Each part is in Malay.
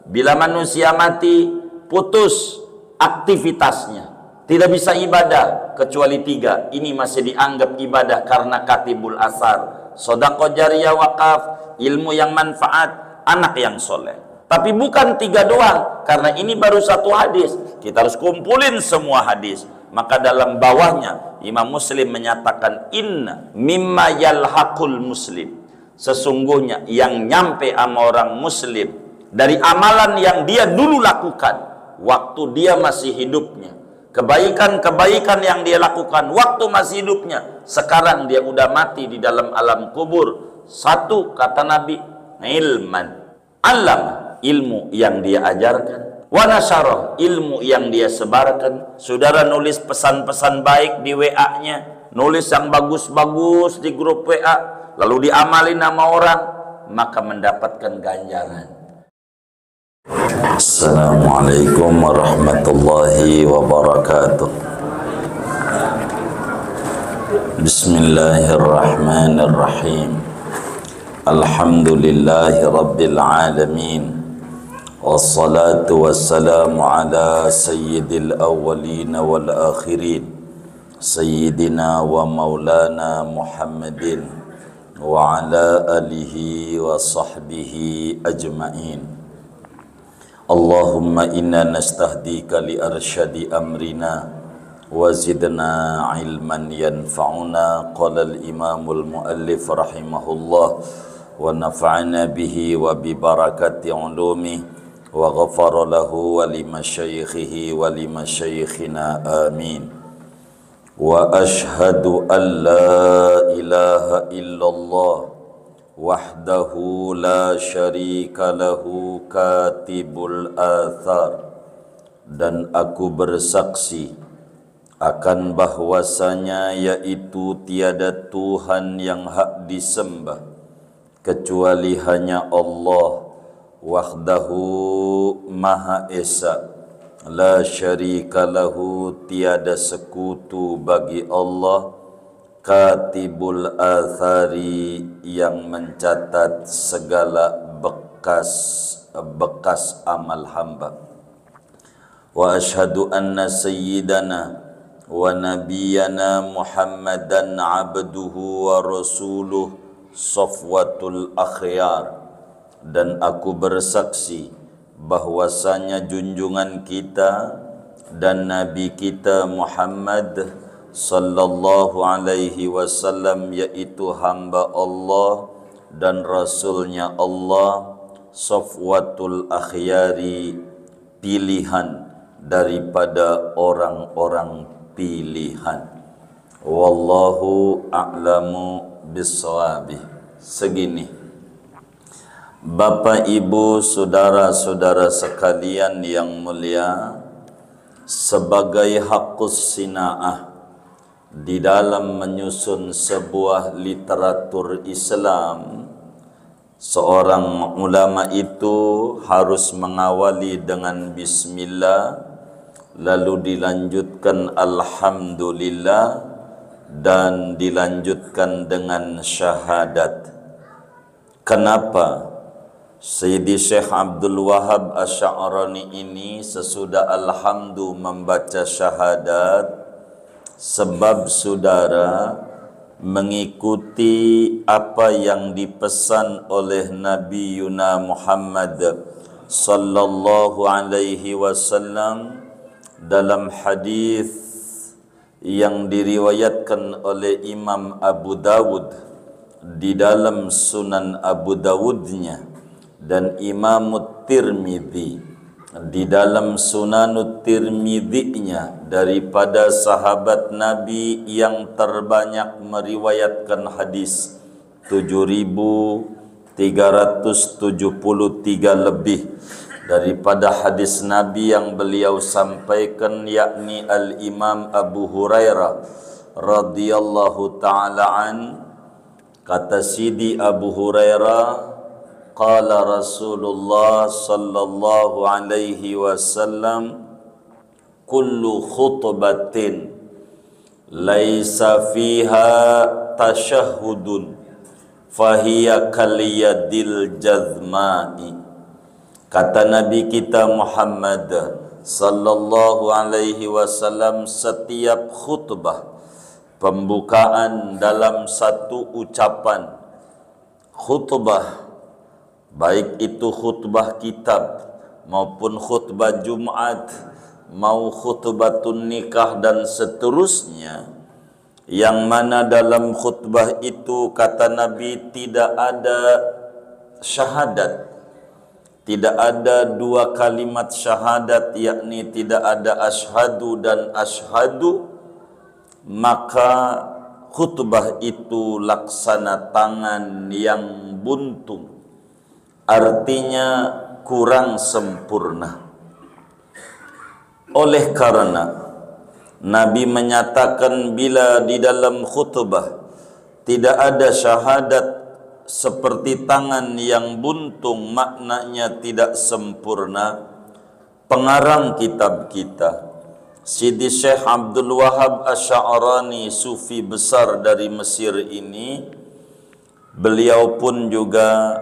Bila manusia mati, putus aktivitasnya. Tidak bisa ibadah kecuali 3. Ini masih dianggap ibadah karena katibul asar. Sedekah jariyah, wakaf, ilmu yang manfaat, anak yang soleh. Tapi bukan 3 doang, karena ini baru 1 hadis. Kita harus kumpulin semua hadis. Maka dalam bawahnya Imam Muslim menyatakan, inna mimma yalhaqul muslim, sesungguhnya yang nyampe sama orang muslim dari amalan yang dia dulu lakukan waktu dia masih hidupnya, kebaikan-kebaikan yang dia lakukan waktu masih hidupnya, sekarang dia udah mati di dalam alam kubur. 1, kata Nabi, ilman alam, ilmu yang dia ajarkan, wa nasyarah, ilmu yang dia sebarkan. Saudara nulis pesan-pesan baik di WA-nya, nulis yang bagus-bagus di grup WA, lalu diamalin sama orang, maka mendapatkan ganjaran. Assalamualaikum warahmatullahi wabarakatuh. Bismillahirrahmanirrahim. Alhamdulillahi rabbil alamin. Wassalatu wassalamu ala sayyidil awwalin wal akhirin, sayyidina wa maulana Muhammadin wa ala alihi wa sahbihi ajma'in. Allahumma inna nastahdika li arsyadi amrina wa zidna ilman yanfa'una. Qala al-imamul muallif rahimahullah wa nafa'ana bihi wa bi barakati ulumi wa ghafara lahu wa li masyayikhihi wa li masyayikhina amin. Wa ashhadu an la ilaha illallah wahdahu la syarika lahu katibul athar, dan aku bersaksi akan bahwasanya yaitu tiada Tuhan yang hak disembah kecuali hanya Allah, wahdahu maha esa, la syarika lahu tiada sekutu bagi Allah, katibul athari yang mencatat segala bekas amal hamba. Wa ashhadu anna sayyidana wa nabiyyana Muhammadan abduhu wa rasuluh safwatul akhyar, dan aku bersaksi bahwasanya junjungan kita dan nabi kita Muhammad sallallahu alaihi wasallam yaitu hamba Allah dan rasulnya Allah, safwatul akhyari, pilihan daripada orang-orang pilihan. Wallahu a'lamu bissawabih. Segini, Bapak Ibu saudara-saudara sekalian yang mulia, sebagai haqqus sina'ah di dalam menyusun sebuah literatur Islam, seorang ulama itu harus mengawali dengan bismillah, lalu dilanjutkan alhamdulillah, dan dilanjutkan dengan syahadat. Kenapa? Sayyidi Syekh Abdul Wahab Asy'arani ini sesudah alhamdu membaca syahadat, sebab saudara mengikuti apa yang dipesan oleh Nabi Yuna Muhammad sallallahu alaihi wasallam dalam hadis yang diriwayatkan oleh Imam Abu Dawud di dalam Sunan Abu Dawudnya, dan Imam Tirmidzi di dalam Sunanut Tirmidzi-nya, daripada sahabat Nabi yang terbanyak meriwayatkan hadis, 7.373 lebih daripada hadis Nabi yang beliau sampaikan, yakni Al-Imam Abu Hurairah radhiyallahu ta'ala an. Kata Sidi Abu Hurairah, qala Rasulullah sallallahu alaihi wasallam, kullu khutbatin laisa fiha tasyahhudun fahiya kaliyadil jazma'i. Kata Nabi kita Muhammad sallallahu alaihi wasallam, setiap khutbah pembukaan dalam satu ucapan khutbah, baik itu khutbah kitab maupun khutbah Jumat, mau khutbatun nikah dan seterusnya, yang mana dalam khutbah itu kata Nabi tidak ada syahadat, tidak ada dua kalimat syahadat, yakni tidak ada asyhadu dan asyhadu, maka khutbah itu laksana tangan yang buntung, artinya kurang sempurna. Oleh karena Nabi menyatakan bila di dalam khutbah tidak ada syahadat seperti tangan yang buntung, maknanya tidak sempurna. Pengarang kitab kita Sidi Syekh Abdul Wahab Asy'arani, sufi besar dari Mesir ini, beliau pun juga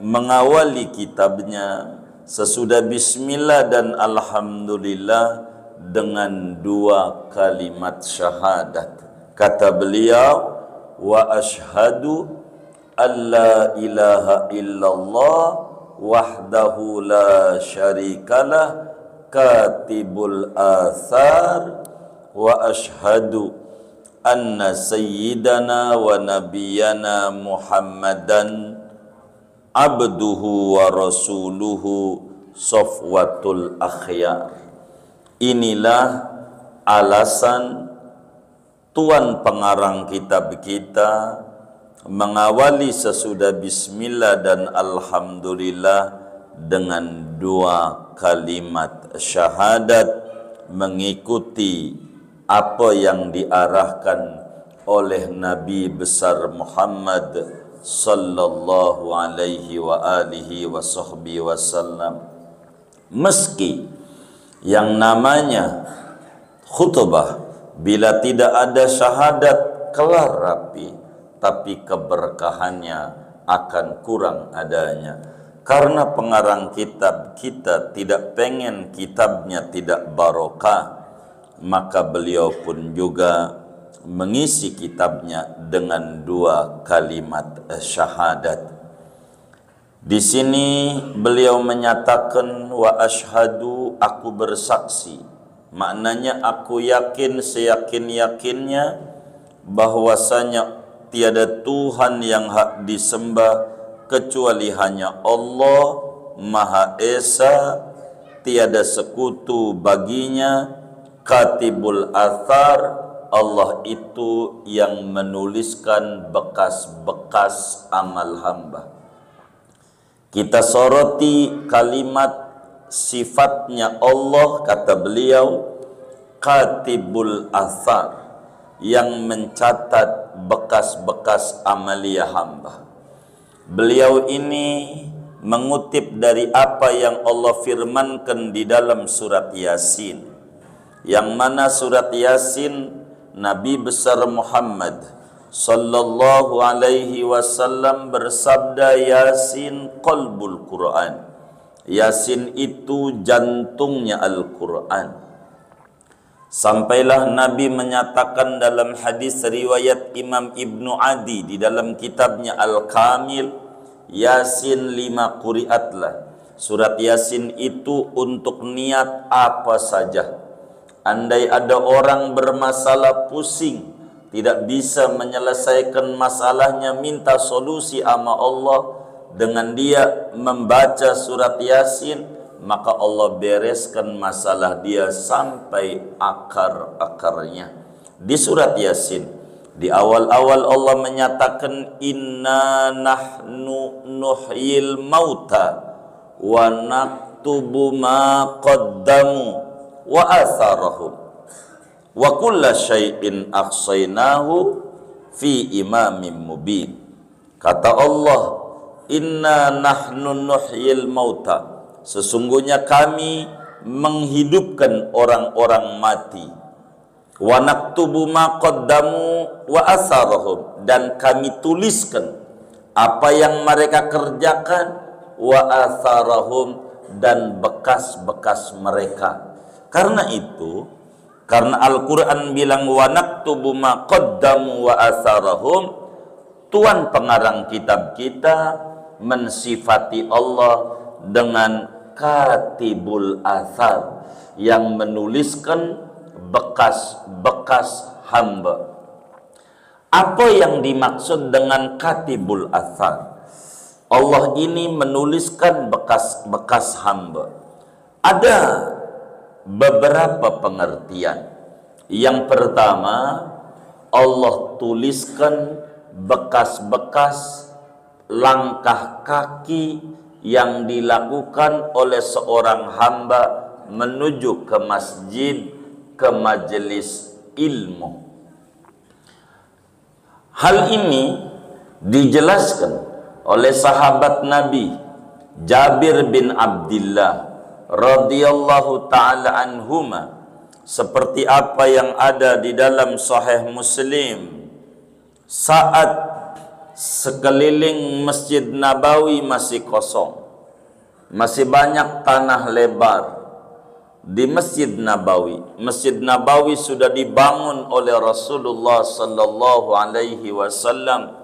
mengawali kitabnya sesudah bismillah dan alhamdulillah dengan dua kalimat syahadat. Kata beliau, wa ashhadu alla ilaha illallah wahdahu la syarikalah katibul athar wa ashhadu anna sayyidana wa nabiyyana Muhammadan abduhu wa rasuluhu safwatul akhyar. Inilah alasan tuan pengarang kitab kita mengawali sesudah bismillah dan alhamdulillah dengan dua kalimat syahadat, mengikuti apa yang diarahkan oleh Nabi besar Muhammad sallallahu alaihi wa alihi wa sahbihi wasallam. Meski yang namanya khutbah bila tidak ada syahadat kelar rapi, tapi keberkahannya akan kurang adanya. Karena pengarang kitab kita tidak pengen kitabnya tidak barokah, maka beliau pun juga mengisi kitabnya dengan dua kalimat syahadat. Di sini beliau menyatakan wa asyhadu, aku bersaksi. Maknanya aku yakin seyakin-yakinnya bahwasanya tiada Tuhan yang hak disembah kecuali hanya Allah Maha Esa, tiada sekutu baginya. Katibul athar, Allah itu yang menuliskan bekas-bekas amal hamba. Kita soroti kalimat sifatnya Allah, kata beliau katibul athar, yang mencatat bekas-bekas amalia hamba. Beliau ini mengutip dari apa yang Allah firmankan di dalam surat Yasin, yang mana surat Yasin Nabi besar Muhammad sallallahu alaihi wasallam bersabda, Yasin qalbul Quran. Yasin itu jantungnya Al-Quran. Sampailah Nabi menyatakan dalam hadis riwayat Imam Ibnu Adi di dalam kitabnya Al-Kamil, Yasin 5 quriatlah. Surat Yasin itu untuk niat apa saja. Andai ada orang bermasalah pusing, tidak bisa menyelesaikan masalahnya, minta solusi sama Allah, dengan dia membaca surat Yasin, maka Allah bereskan masalah dia sampai akar-akarnya. Di surat Yasin, di awal-awal Allah menyatakan inna nahnu nuhyil mauta wa naktubu ma qaddamu wa atharahum wa kulla syai'in ahsaynahu fi imamin mubin. Kata Allah, inna nahnu nuhyil mauta, sesungguhnya kami menghidupkan orang-orang mati, wa naktubu ma qaddamu wa atharahum, dan kami tuliskan apa yang mereka kerjakan, wa atharahum, dan bekas-bekas mereka. Karena itu, karena Al-Quran bilang wa naktubu ma qaddamu wa atharahum, Tuan pengarang kitab kita mensifati Allah dengan katibul athar, yang menuliskan bekas-bekas hamba. Apa yang dimaksud dengan katibul athar? Allah ini menuliskan bekas-bekas hamba. Ada beberapa pengertian. Yang pertama, Allah tuliskan bekas-bekas langkah kaki yang dilakukan oleh seorang hamba menuju ke masjid, ke majelis ilmu. Hal ini dijelaskan oleh sahabat Nabi Jabir bin Abdullah radhiyallahu taala anhuma, seperti apa yang ada di dalam Sahih Muslim. Saat sekeliling Masjid Nabawi masih kosong, masih banyak tanah lebar di Masjid Nabawi. Masjid Nabawi sudah dibangun oleh Rasulullah sallallahu alaihi wasallam.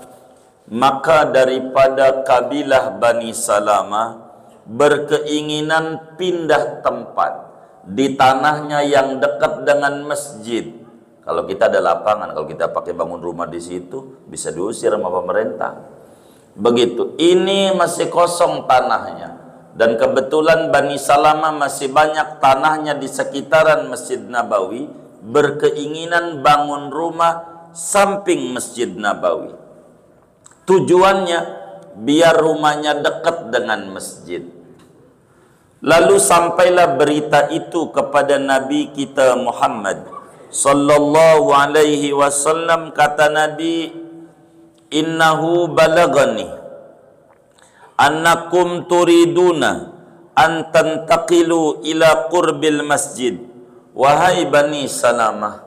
Maka daripada kabilah Bani Salamah berkeinginan pindah tempat di tanahnya yang dekat dengan masjid. Kalau kita ada lapangan, kalau kita pakai bangun rumah di situ, bisa diusir sama pemerintah. Begitu. Ini masih kosong tanahnya. Dan kebetulan Bani Salamah masih banyak tanahnya di sekitaran Masjid Nabawi, berkeinginan bangun rumah samping Masjid Nabawi. Tujuannya biar rumahnya dekat dengan masjid. Lalu sampailah berita itu kepada Nabi kita Muhammad sallallahu alaihi wasallam. Kata Nabi, innahu balagani annakum turiduna an tantaqilu ila qurbil masjid. Wahai Bani Salamah,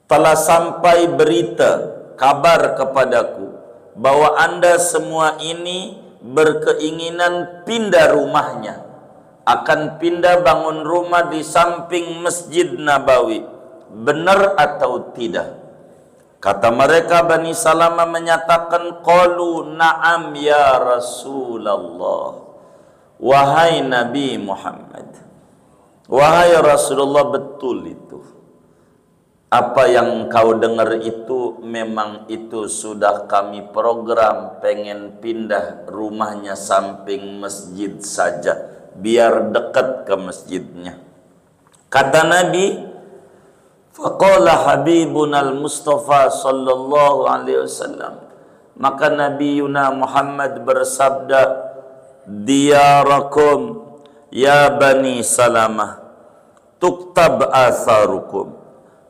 telah sampai berita, kabar kepadaku bahwa Anda semua ini berkeinginan pindah rumahnya, akan pindah bangun rumah di samping Masjid Nabawi. Benar atau tidak? Kata mereka, Bani Salamah menyatakan, qalu na'am ya Rasulullah. Wahai Nabi Muhammad, wahai Rasulullah, betul itu. Apa yang kau dengar itu memang itu sudah kami program, pengen pindah rumahnya samping masjid saja, biar dekat ke masjidnya. Kata Nabi, faqala habibuna al-Mustafa sallallahu alaihi wasallam, maka Nabi Yuna Muhammad bersabda, diyarakum ya Bani Salamah tuktab atharukum.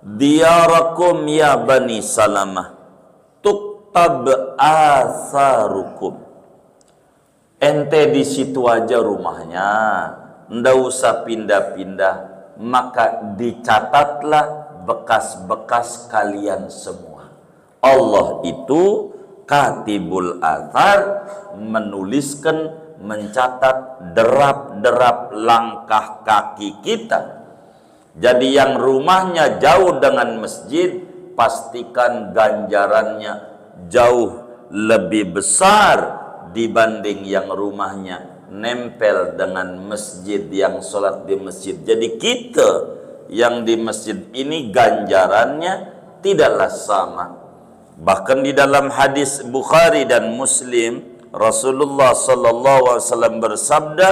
Diyarakum ya Bani Salamah tuktab atharukum. Ente di situ aja rumahnya, ndak usah pindah-pindah, maka dicatatlah bekas-bekas kalian semua. Allah itu katibul athar, menuliskan, mencatat derap-derap langkah kaki kita. Jadi yang rumahnya jauh dengan masjid, pastikan ganjarannya jauh lebih besar dibanding yang rumahnya nempel dengan masjid, yang sholat di masjid. Jadi kita yang di masjid ini ganjarannya tidaklah sama. Bahkan di dalam hadis Bukhari dan Muslim, Rasulullah sallallahu alaihi wasallam bersabda,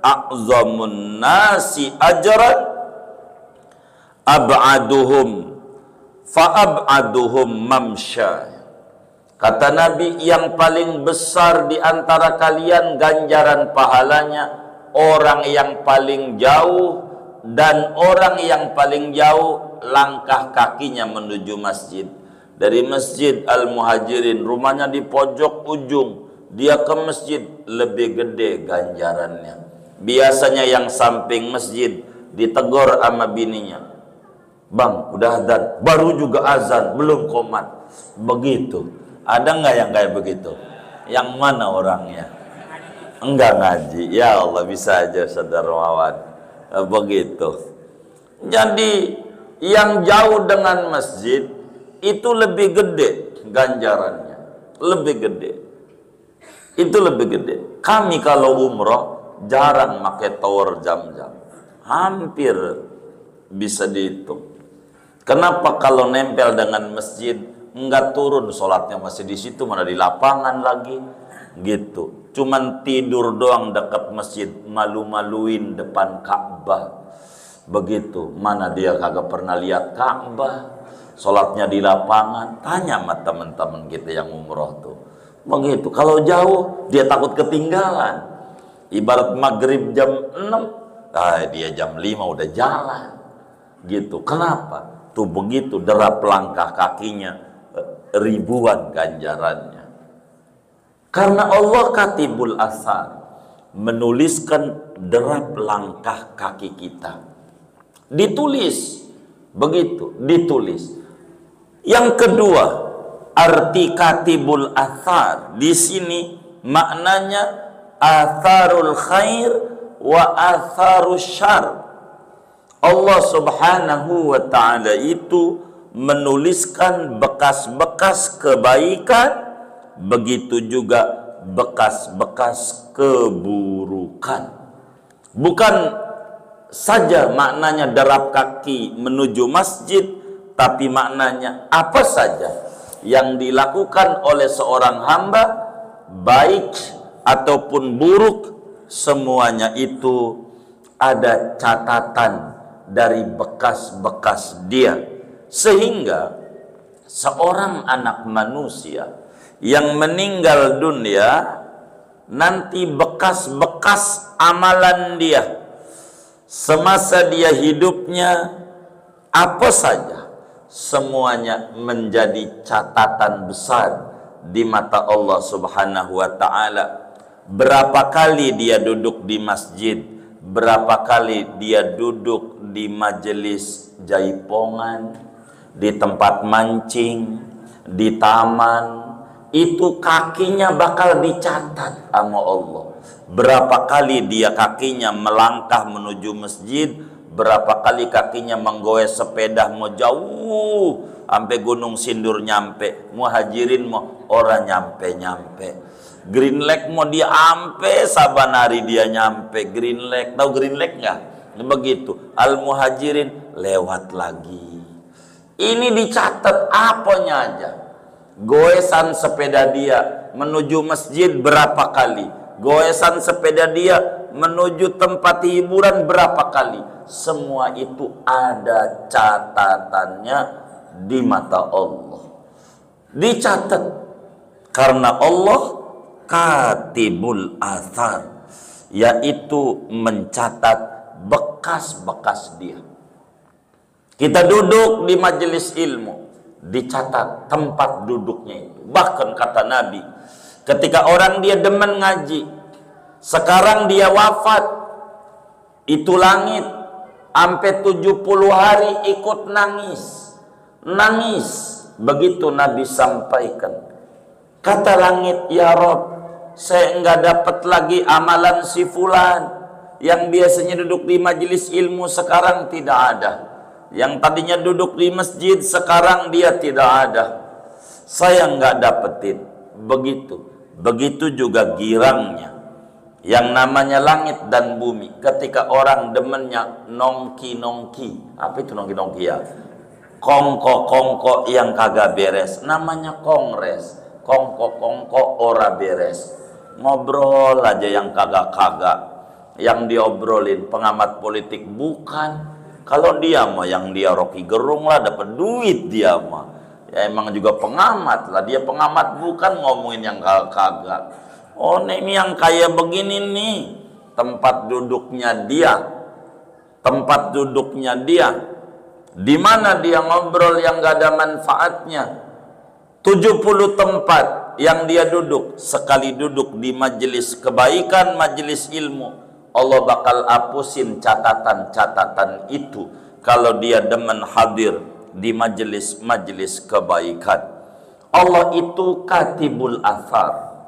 a'zamun nasi ajran ab'aduhum fa'ab'aduhum mamsya. Kata Nabi, yang paling besar di antara kalian ganjaran pahalanya orang yang paling jauh, dan orang yang paling jauh langkah kakinya menuju masjid. Dari Masjid Al-Muhajirin, rumahnya di pojok ujung, dia ke masjid, lebih gede ganjarannya. Biasanya yang samping masjid ditegur sama bininya, bang, udah azan, baru juga azan, belum qomat. Begitu. Ada nggak yang kayak begitu? Yang mana orangnya? enggak ngaji. Ya Allah, bisa aja Saudara Wawan. Begitu. Jadi yang jauh dengan masjid itu lebih gede ganjarannya, lebih gede. Itu lebih gede. Kami kalau umroh jarang pakai tower Zam-Zam, hampir bisa dihitung. Kenapa? Kalau nempel dengan masjid enggak turun sholatnya, masih di situ, mana di lapangan lagi gitu. Cuman tidur doang dekat masjid, malu-maluin depan Ka'bah. Begitu, mana dia kagak pernah lihat Ka'bah, sholatnya di lapangan. Tanya sama teman-teman kita yang umroh tuh. Begitu, kalau jauh dia takut ketinggalan. Ibarat maghrib jam 6, dia jam 5 udah jalan. Gitu, kenapa? Tuh begitu, derap langkah kakinya ribuan ganjarannya. Karena Allah Katibul Athar menuliskan derap langkah kaki kita. Ditulis, begitu, ditulis. Yang kedua, arti Katibul Athar di sini maknanya atharul khair wa atharul syar. Allah Subhanahu wa ta'ala itu menuliskan bekas-bekas kebaikan, begitu juga bekas-bekas keburukan. Bukan saja maknanya derap kaki menuju masjid, tapi maknanya apa saja yang dilakukan oleh seorang hamba, baik ataupun buruk, semuanya itu ada catatan dari bekas-bekas dia. Sehingga seorang anak manusia yang meninggal dunia, nanti bekas-bekas amalan dia semasa dia hidupnya apa saja, semuanya menjadi catatan besar di mata Allah Subhanahu wa ta'ala. Berapa kali dia duduk di masjid, berapa kali dia duduk di majelis jaipongan, di tempat mancing, di taman, itu kakinya bakal dicatat sama Allah. Berapa kali dia kakinya melangkah menuju masjid, berapa kali kakinya menggoes sepeda mau jauh sampai Gunung Sindur nyampe, muhajirin mau orang nyampe. Green Lake mau dia ampe, Sabanari dia nyampe Green Lake. Tahu Green Lake nggak? Begitu. Al muhajirin lewat lagi. Ini dicatat apanya aja. Goesan sepeda dia menuju masjid berapa kali, goesan sepeda dia menuju tempat hiburan berapa kali. Semua itu ada catatannya di mata Allah. Dicatat karena Allah Katibul Athar, yaitu mencatat bekas-bekas dia. Kita duduk di majelis ilmu, dicatat tempat duduknya itu. Bahkan kata Nabi, ketika orang dia demen ngaji, sekarang dia wafat, itu langit sampai 70 hari ikut nangis. Begitu Nabi sampaikan. Kata langit, ya Rob, saya enggak dapat lagi amalan si fulan yang biasanya duduk di majelis ilmu, sekarang tidak ada. Yang tadinya duduk di masjid, sekarang dia tidak ada. Saya enggak dapetin. Begitu juga girangnya yang namanya langit dan bumi. Ketika orang demennya nongki-nongki. Apa itu nongki-nongki ya? Kongko-kongko yang kagak beres, namanya kongres. Kongko-kongko ora beres. Ngobrol aja yang kagak-kagak. Yang diobrolin pengamat politik bukan. Kalau dia mah yang dia Rocky Gerung lah, dapat duit dia mah. Ya emang juga pengamat lah, dia pengamat bukan ngomongin yang kagak. Oh ini yang kayak begini nih, tempat duduknya dia. Tempat duduknya dia. Di mana dia ngobrol yang gak ada manfaatnya. 70 tempat yang dia duduk, sekali duduk di majelis kebaikan, majelis ilmu, Allah bakal hapusin catatan-catatan itu kalau dia demen hadir di majelis-majelis kebaikan. Allah itu Katibul Athar.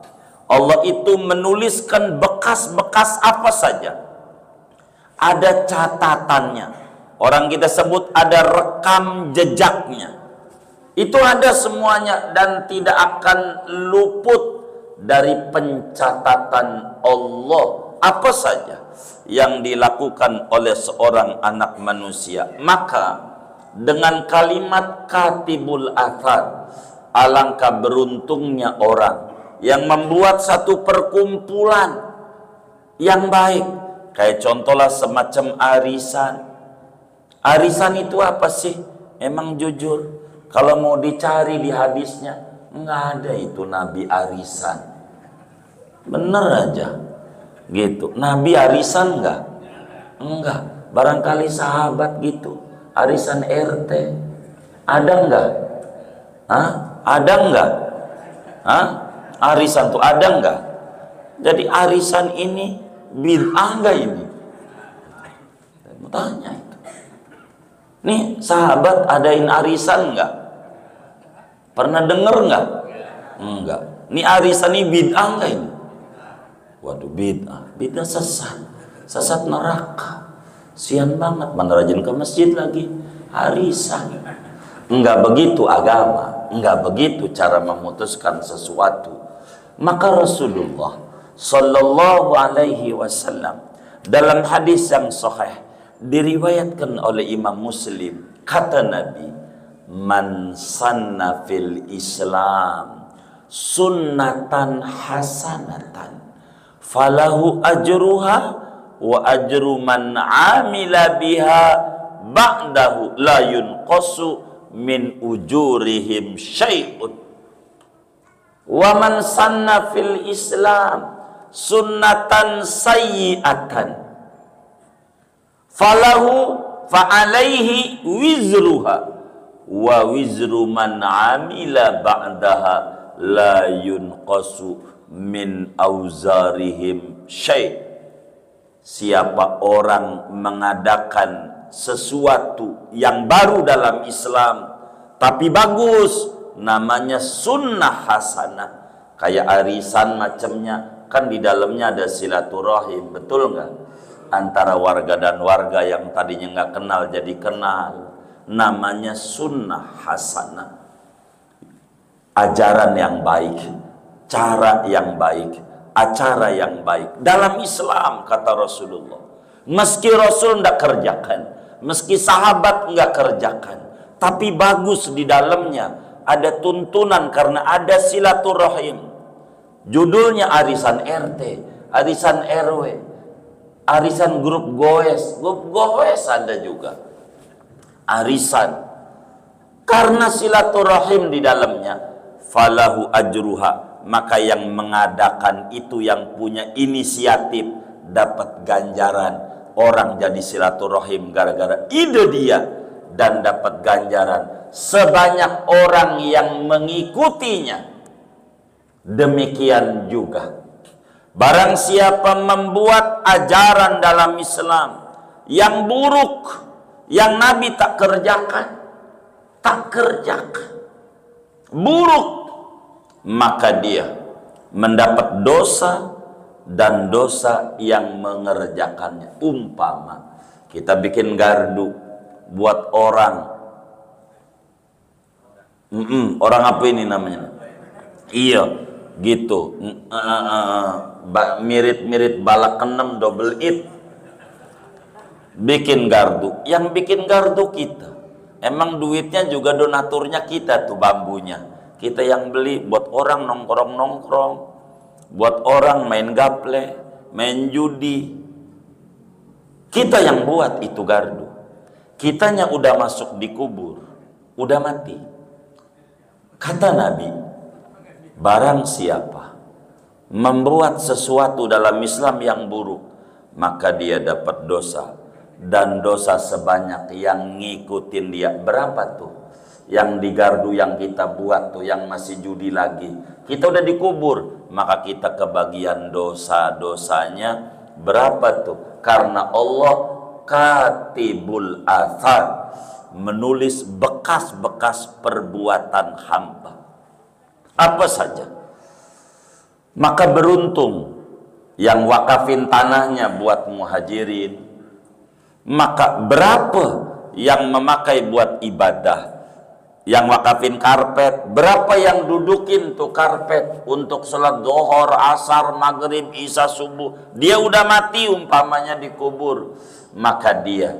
Allah itu menuliskan bekas-bekas apa saja. Ada catatannya. Orang kita sebut ada rekam jejaknya. Itu ada semuanya dan tidak akan luput dari pencatatan Allah apa saja yang dilakukan oleh seorang anak manusia. Maka dengan kalimat katibul athar, alangkah beruntungnya orang yang membuat satu perkumpulan yang baik. Kayak contohlah semacam arisan. Arisan itu apa sih? Emang jujur, kalau mau dicari di hadisnya, nggak ada itu Nabi arisan. Bener aja gitu. Nabi arisan nggak? Enggak. Barangkali sahabat gitu, arisan RT. Ada nggak? Hah? Ada nggak? Hah? Arisan tuh ada nggak? Jadi arisan ini bid'ah nggak ini? Saya mau tanya itu. Nih sahabat adain arisan nggak? Pernah denger nggak? Enggak. Nih arisan ini bid'ah nggak ini? Waduh, bid'ah. Bid'ah sesat. Sesat neraka. Sian banget, mana rajin ke masjid lagi. Arisan. Enggak begitu agama. Enggak begitu cara memutuskan sesuatu. Maka Rasulullah sallallahu alaihi wasallam dalam hadis yang sahih diriwayatkan oleh Imam Muslim, kata Nabi, man sanna fil Islam sunnatan hasanatan falahu ajruha wa ajru man amila biha ba'dahu la yunqasu min ujurihim syai'un wa man sanna fil Islam sunnatan sayyi'atan falahu fa'alaihi wizruha wa wizru man amila ba'daha la yunqasu min auzarihim syai'. Siapa orang mengadakan sesuatu yang baru dalam Islam tapi bagus, namanya sunnah hasanah, kayak arisan macamnya, kan di dalamnya ada silaturahim, betul nggak? Antara warga dan warga yang tadinya nggak kenal jadi kenal, namanya sunnah hasanah. Ajaran yang baik, cara yang baik, acara yang baik dalam Islam, kata Rasulullah. Meski Rasul nggak kerjakan, meski sahabat nggak kerjakan, tapi bagus di dalamnya, ada tuntunan karena ada silaturahim. Judulnya arisan RT, arisan RW, arisan grup goes ada juga. Arisan karena silaturahim di dalamnya, falahu ajruha, maka yang mengadakan itu, yang punya inisiatif, dapat ganjaran. Orang jadi silaturahim gara-gara ide dia, dan dapat ganjaran sebanyak orang yang mengikutinya. Demikian juga barang siapa membuat ajaran dalam Islam yang buruk, yang Nabi tak kerjakan, buruk, maka dia mendapat dosa dan dosa yang mengerjakannya. Umpama kita bikin gardu buat orang, orang apa ini namanya? Iya, gitu. Mirip-mirip balak kenem double it. Bikin gardu, yang bikin gardu kita. Emang duitnya juga donaturnya kita tuh, bambunya. Kita yang beli, buat orang nongkrong-nongkrong, buat orang main gaple, main judi. Kita yang buat itu gardu. Kitanya udah masuk di kubur, udah mati. Kata Nabi, barang siapa membuat sesuatu dalam Islam yang buruk, maka dia dapat dosa, dan dosa sebanyak yang ngikutin dia. Berapa tuh? Yang di gardu yang kita buat tuh, yang masih judi lagi, kita udah dikubur, maka kita kebagian dosa-dosanya. Berapa tuh? Karena Allah katibul athar, menulis bekas-bekas perbuatan hamba. Apa saja? Maka beruntung yang wakafin tanahnya buat muhajirin. Maka berapa yang memakai buat ibadah? Yang wakafin karpet, berapa yang dudukin tuh karpet untuk sholat zuhur, asar, maghrib, isya, subuh? Dia udah mati umpamanya dikubur. Maka dia,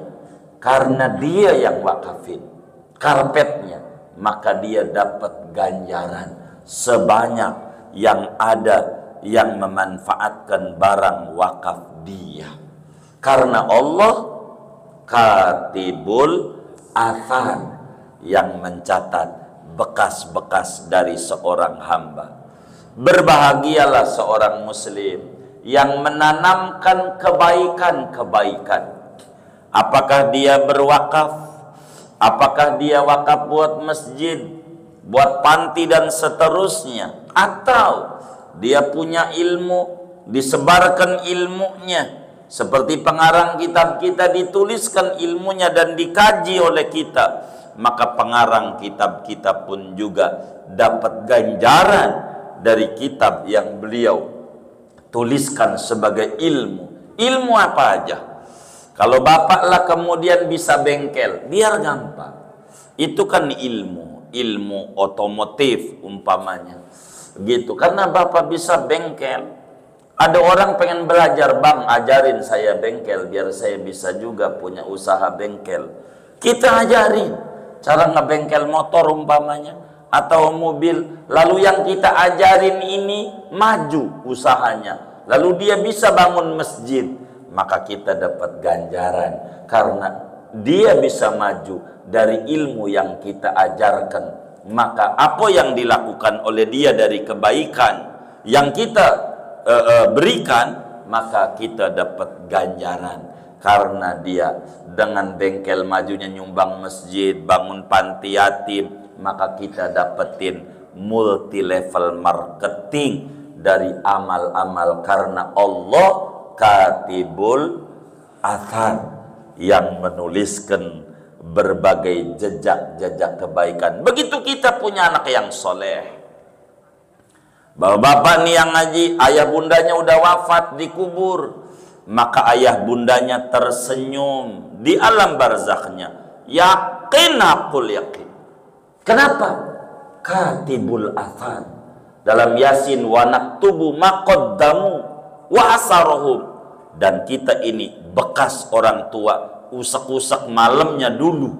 karena dia yang wakafin karpetnya, maka dia dapat ganjaran sebanyak yang ada yang memanfaatkan barang wakaf dia. Karena Allah katibul athar, yang mencatat bekas-bekas dari seorang hamba. Berbahagialah seorang muslim yang menanamkan kebaikan-kebaikan. Apakah dia berwakaf, apakah dia wakaf buat masjid, buat panti dan seterusnya, atau dia punya ilmu, disebarkan ilmunya. Seperti pengarang kitab kita dituliskan ilmunya dan dikaji oleh kita, maka pengarang kitab kita pun juga dapat ganjaran dari kitab yang beliau tuliskan sebagai ilmu. Ilmu apa aja? Kalau bapaklah kemudian bisa bengkel, biar gampang. Itu kan ilmu otomotif umpamanya. Gitu, karena bapak bisa bengkel. Ada orang pengen belajar, bang ajarin saya bengkel biar saya bisa juga punya usaha bengkel. Kita ajarin cara ngebengkel motor umpamanya atau mobil, lalu yang kita ajarin ini maju usahanya, lalu dia bisa bangun masjid, maka kita dapat ganjaran karena dia bisa maju dari ilmu yang kita ajarkan. Maka apa yang dilakukan oleh dia dari kebaikan yang kita berikan, maka kita dapat ganjaran. Karena dia dengan bengkel majunya nyumbang masjid, bangun panti yatim, maka kita dapetin multi level marketing dari amal-amal. Karena Allah katibul athar, yang menuliskan berbagai jejak-jejak kebaikan. Begitu kita punya anak yang soleh, bapak nih yang ngaji, ayah bundanya udah wafat dikubur, maka ayah bundanya tersenyum di alam barzakhnya. Yakin, akul yakin. Kenapa? Katibul athar. Dalam Yasin, wa naktubu maqaddamu wa asarahum. Dan kita ini bekas orang tua, usak-usak malamnya dulu.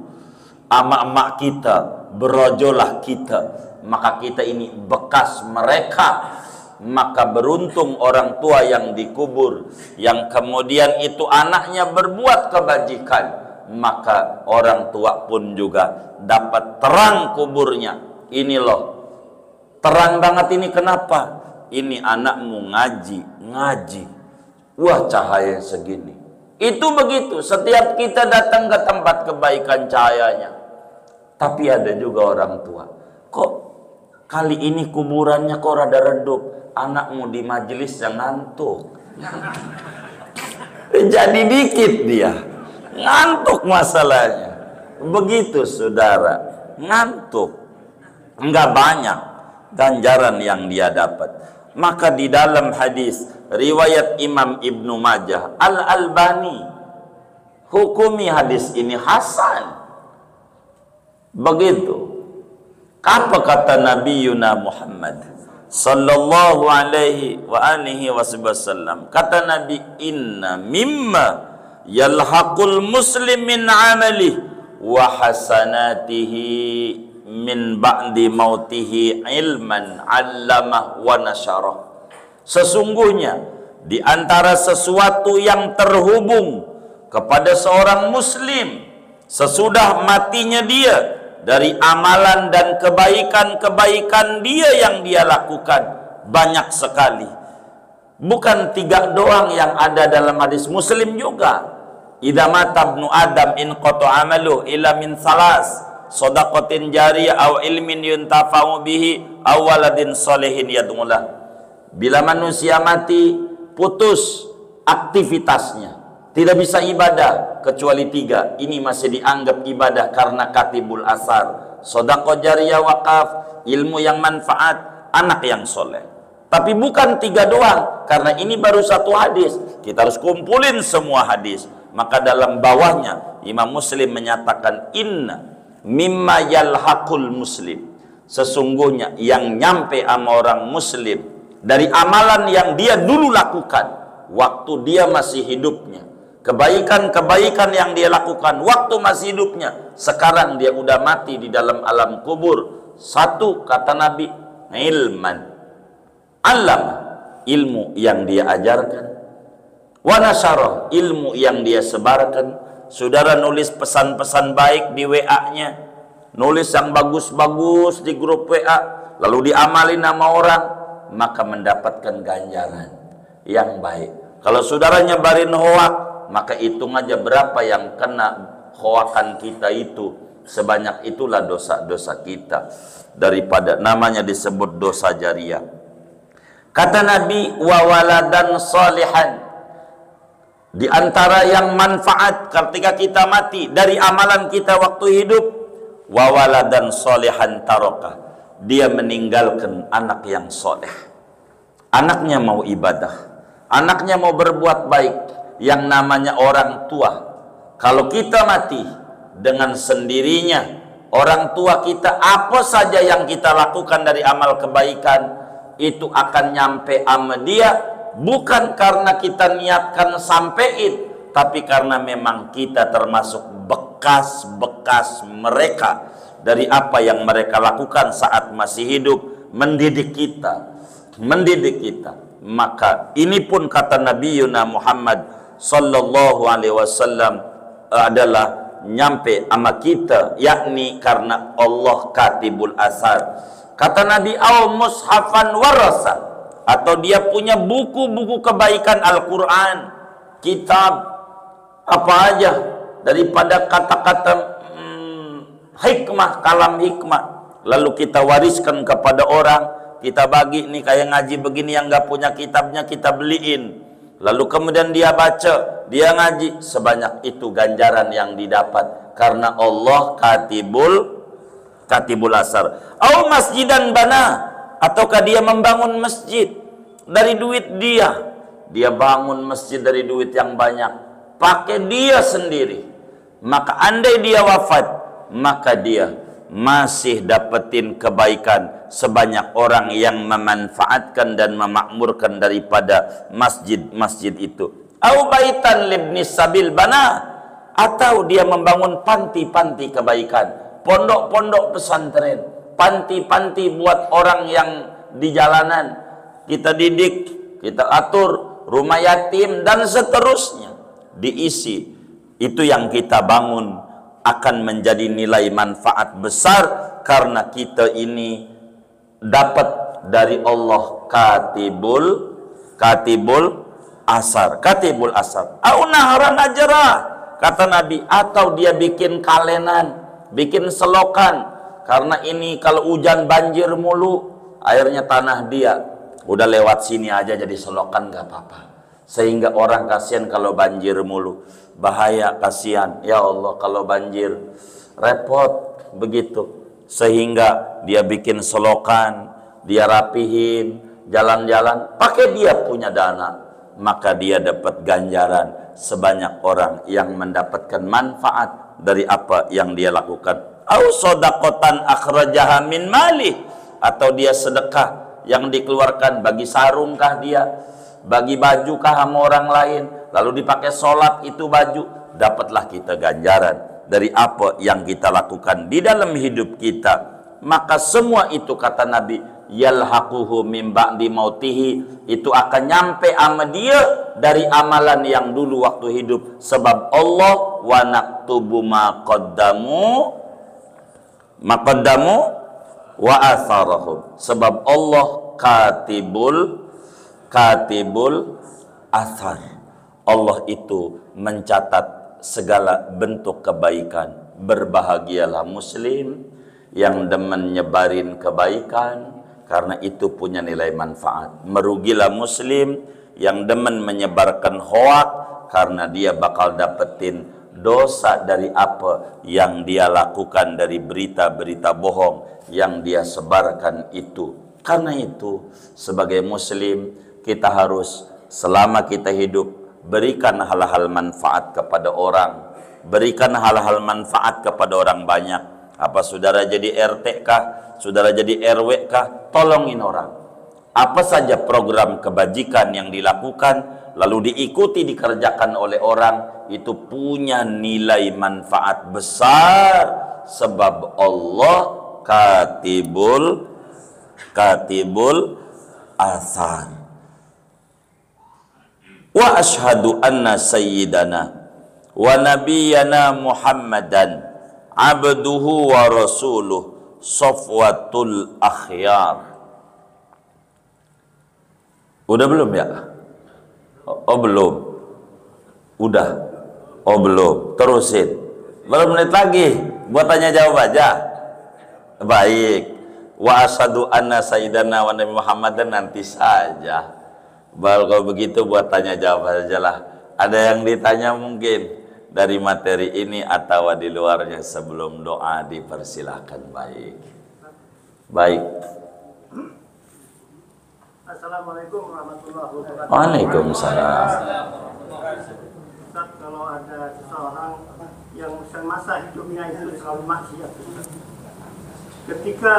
Ama-ama kita, berojolah kita. Maka kita ini bekas mereka. Maka beruntung orang tua yang dikubur, yang kemudian itu anaknya berbuat kebajikan, maka orang tua pun juga dapat terang kuburnya. Ini loh, terang banget ini. Kenapa? Ini anakmu ngaji. Wah, cahaya segini. Itu begitu, setiap kita datang ke tempat kebaikan cahayanya. Tapi ada juga orang tua, kok kali ini kuburannya kok rada redup, anakmu di majelis yang ngantuk. Jadi dikit dia ngantuk masalahnya. Begitu saudara, ngantuk, enggak banyak ganjaran yang dia dapat. Maka di dalam hadis riwayat Imam Ibnu Majah, Al-Albani hukumi hadis ini hasan. Begitu. Apa kata Nabi Yuna Muhammad sallallahu alaihi wa alihi wasallam? Kata Nabi, inna mimma yalhaqul muslim min amalihi wa hasanatihi min ba'di mautihi ilman 'allamah wa nasyarah. Sesungguhnya di antara sesuatu yang terhubung kepada seorang muslim sesudah matinya dia dari amalan dan kebaikan-kebaikan dia yang dia lakukan banyak sekali. Bukan 3 doang yang ada dalam hadis Muslim juga. Idza mata ibnu Adam in qata amalu ila min salas, shadaqatin jariyah aw ilmin yuntafa'u bihi aw waladin sholihin yad'ulah. Bila manusia mati, putus aktivitasnya, tidak bisa ibadah kecuali 3. Ini masih dianggap ibadah karena katibul asar, sedekah jariyah, wakaf, ilmu yang manfaat, anak yang soleh. Tapi bukan 3 doang, karena ini baru 1 hadis. Kita harus kumpulin semua hadis. Maka dalam bawahnya Imam Muslim menyatakan inna mimma yalhaqul muslim, sesungguhnya yang nyampe sama orang muslim dari amalan yang dia dulu lakukan waktu dia masih hidupnya, kebaikan-kebaikan yang dia lakukan waktu masih hidupnya, sekarang dia udah mati di dalam alam kubur. 1, kata Nabi, ilman, alam, ilmu yang dia ajarkan, wa nasyarah, ilmu yang dia sebarkan. Saudara nulis pesan-pesan baik di WA-nya, nulis yang bagus-bagus di grup WA, lalu diamalin sama orang, maka mendapatkan ganjaran yang baik. Kalau saudara nyebarin hoak, maka hitung aja berapa yang kena hoakan kita itu. Sebanyak itulah dosa-dosa kita, daripada namanya disebut dosa jariah. Kata Nabi, wa waladan salihan, di antara yang manfaat ketika kita mati dari amalan kita waktu hidup, wa waladan salihan tarokah, dia meninggalkan anak yang soleh. Anaknya mau ibadah, anaknya mau berbuat baik, yang namanya orang tua. Kalau kita mati, dengan sendirinya orang tua kita, apa saja yang kita lakukan dari amal kebaikan itu akan nyampe sama dia. Bukan karena kita niatkan sampein, tapi karena memang kita termasuk bekas-bekas mereka dari apa yang mereka lakukan saat masih hidup, mendidik kita. Maka ini pun kata Nabi Yuna Muhammad sallallahu alaihi wasallam adalah nyampe sama kita, yakni karena Allah katibul asar. Kata Nabi, au mushafan warasa, atau dia punya buku-buku kebaikan Al-Quran, kitab, apa aja daripada kata-kata hikmah, kalam hikmah, lalu kita wariskan kepada orang, kita bagi nih, kayak ngaji begini yang gak punya kitabnya kita beliin, lalu kemudian dia baca, dia ngaji, sebanyak itu ganjaran yang didapat karena Allah katibul asar. Au masjidan bana, ataukah dia membangun masjid dari duit dia bangun masjid dari duit yang banyak, pakai dia sendiri, maka andai dia wafat, maka dia masih dapetin kebaikan sebanyak orang yang memanfaatkan dan memakmurkan daripada masjid-masjid itu. Au baitan libni sabil bana, atau dia membangun panti-panti kebaikan, pondok-pondok pesantren, panti-panti buat orang yang di jalanan, kita didik, kita atur, rumah yatim dan seterusnya diisi. Itu yang kita bangun akan menjadi nilai manfaat besar karena kita ini dapat dari Allah katibul asar. Au naharan ajrah, kata Nabi, atau dia bikin kalenan, bikin selokan. Karena ini kalau hujan banjir mulu, airnya tanah dia, udah lewat sini aja jadi selokan gak apa-apa. Sehingga orang kasihan kalau banjir mulu, bahaya, kasihan. Ya Allah, kalau banjir repot begitu. Sehingga dia bikin selokan, dia rapihin, jalan-jalan, pakai dia punya dana. Maka dia dapat ganjaran sebanyak orang yang mendapatkan manfaat dari apa yang dia lakukan. Au sodakotan akhrajaha min malih, atau dia sedekah yang dikeluarkan, bagi sarungkah dia, bagi bajukah sama orang lain, lalu dipakai sholat itu baju, dapatlah kita ganjaran dari apa yang kita lakukan di dalam hidup kita. Maka semua itu kata Nabi, yalhaquhu min ba'di mautihi, itu akan nyampe sama dia dari amalan yang dulu waktu hidup. Sebab Allah wa naktubu ma qaddamu wa atharahum, sebab Allah katibul athar. Allah itu mencatat segala bentuk kebaikan. Berbahagialah muslim yang demen nyebarin kebaikan, karena itu punya nilai manfaat. Merugilah muslim yang demen menyebarkan hoak, karena dia bakal dapetin dosa dari apa yang dia lakukan, dari berita-berita bohong yang dia sebarkan itu. Karena itu sebagai muslim kita harus selama kita hidup berikan hal-hal manfaat kepada orang, berikan hal-hal manfaat kepada orang banyak. Apa saudara jadi RT kah, saudara jadi RW kah, tolongin orang. Apa saja program kebajikan yang dilakukan lalu diikuti dikerjakan oleh orang, itu punya nilai manfaat besar, sebab Allah katibul athar. Wa ashhadu anna sayyidana wa nabiyyana Muhammadan abduhu wa rasuluh safwatul akhyar. Udah belum ya? Oh belum. Udah. Oh belum. Terusin. Berapa menit lagi? Buat tanya jawab aja. Baik. Wa asyhadu anna sayyidana wa nabi Muhammadan nanti saja. Kalau begitu buat tanya jawab aja lah. Ada yang ditanya mungkin dari materi ini atau di luarnya, sebelum doa dipersilahkan. Baik. Baik. Assalamualaikum warahmatullahi wabarakatuh. Waalaikumsalam. Ustaz, kalau ada seseorang yang semasa hidupnya itu selalu maksiat, ketika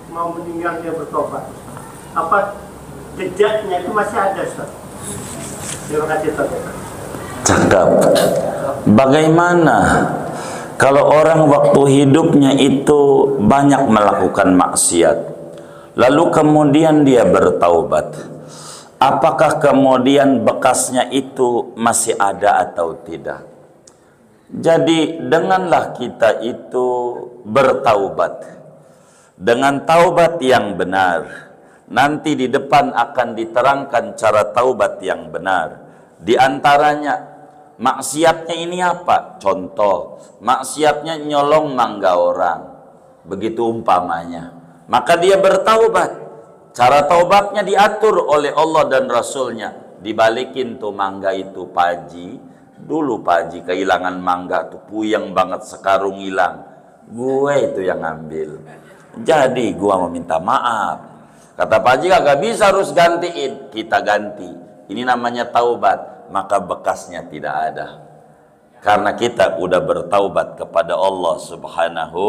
mau meninggal dia bertobat, apa jejaknya itu masih ada, Ustaz? Terima kasih, Ustaz. Cakap. Bagaimana kalau orang waktu hidupnya itu banyak melakukan maksiat, lalu kemudian dia bertaubat, apakah kemudian bekasnya itu masih ada atau tidak? Jadi denganlah kita itu bertaubat dengan taubat yang benar. Nanti di depan akan diterangkan cara taubat yang benar. Di antaranya maksiatnya ini apa? Contoh, maksiatnya nyolong mangga orang, begitu umpamanya. Maka dia bertaubat. Cara taubatnya diatur oleh Allah dan Rasulnya. Dibalikin tuh mangga itu, Paji. Dulu Paji kehilangan mangga tuh, puyeng banget, sekarung hilang. Gue itu yang ngambil. Jadi gue mau minta maaf. Kata Paji kagak bisa, harus gantiin. Kita ganti. Ini namanya taubat. Maka bekasnya tidak ada. Karena kita udah bertaubat kepada Allah Subhanahu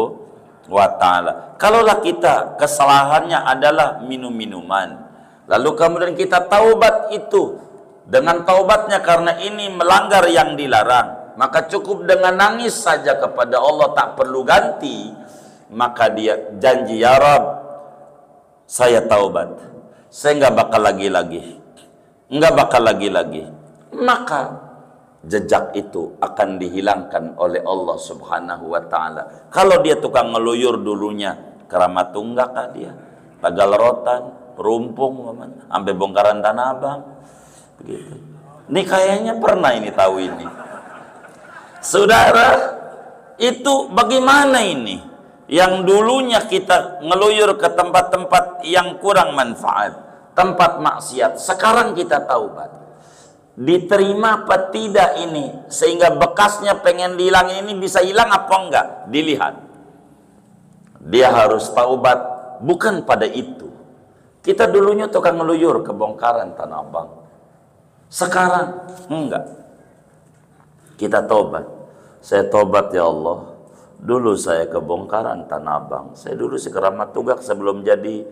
wa ta'ala. Kalaulah kita kesalahannya adalah minum-minuman, lalu kemudian kita taubat itu dengan taubatnya karena ini melanggar yang dilarang, maka cukup dengan nangis saja kepada Allah, tak perlu ganti. Maka dia janji, ya Rabb, saya taubat, saya nggak bakal lagi. Maka jejak itu akan dihilangkan oleh Allah Subhanahu wa ta'ala. Kalau dia tukang ngeluyur dulunya, Keramat Tunggak kah dia, Tegal Rotan, Perumpung, sampai bongkaran Tanah Abang, begitu. Ini kayaknya pernah ini tahu ini. Saudara, itu bagaimana ini? Yang dulunya kita ngeluyur ke tempat-tempat yang kurang manfaat, tempat maksiat, sekarang kita taubat. Diterima apa tidak ini, sehingga bekasnya pengen dihilangin ini bisa hilang apa enggak, dilihat. Dia harus taubat bukan pada itu. Kita dulunya tukang ngeluyur ke bongkaran Tanah Abang, sekarang enggak. Kita taubat. Saya taubat ya Allah, dulu saya ke bongkaran Tanah Abang, saya dulu si Keramat Tunggak sebelum jadi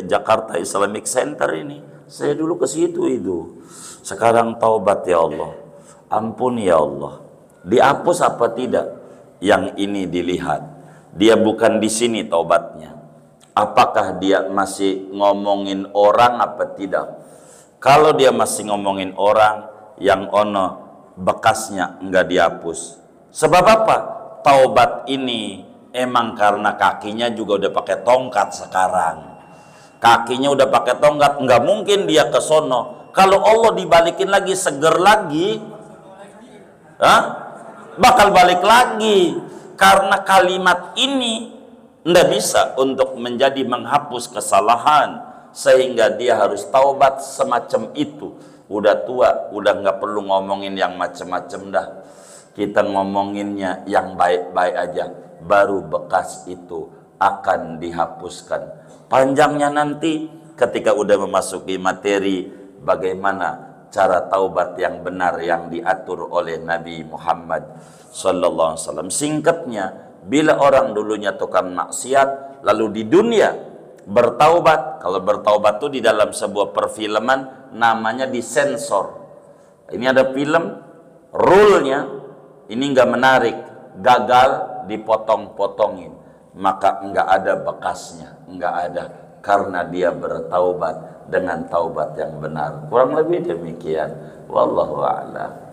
Jakarta Islamic Center ini, saya dulu ke situ itu. Sekarang taubat ya Allah, ampun ya Allah. Dihapus apa tidak? Yang ini dilihat. Dia bukan di sini taubatnya. Apakah dia masih ngomongin orang apa tidak? Kalau dia masih ngomongin orang, yang ono bekasnya enggak dihapus. Sebab apa? Taubat ini emang karena kakinya juga udah pakai tongkat sekarang. Kakinya udah pakai tongkat, enggak mungkin dia ke sono. Kalau Allah dibalikin lagi, seger lagi, bakal balik lagi. Karena kalimat ini tidak bisa untuk menjadi menghapus kesalahan, sehingga dia harus taubat semacam itu. Udah tua, udah nggak perlu ngomongin yang macam-macam dah. Kita ngomonginnya yang baik-baik aja, baru bekas itu akan dihapuskan. Panjangnya nanti ketika udah memasuki materi bagaimana cara taubat yang benar yang diatur oleh Nabi Muhammad sallallahu alaihi wasallam. Singkatnya, bila orang dulunya tukang maksiat lalu di dunia bertaubat, kalau bertaubat itu di dalam sebuah perfilman namanya disensor. Ini ada film, rule-nya ini nggak menarik, gagal, dipotong-potongin, maka nggak ada bekasnya, nggak ada, karena dia bertaubat dengan taubat yang benar. Kurang lebih demikian. Wallahu a'lam.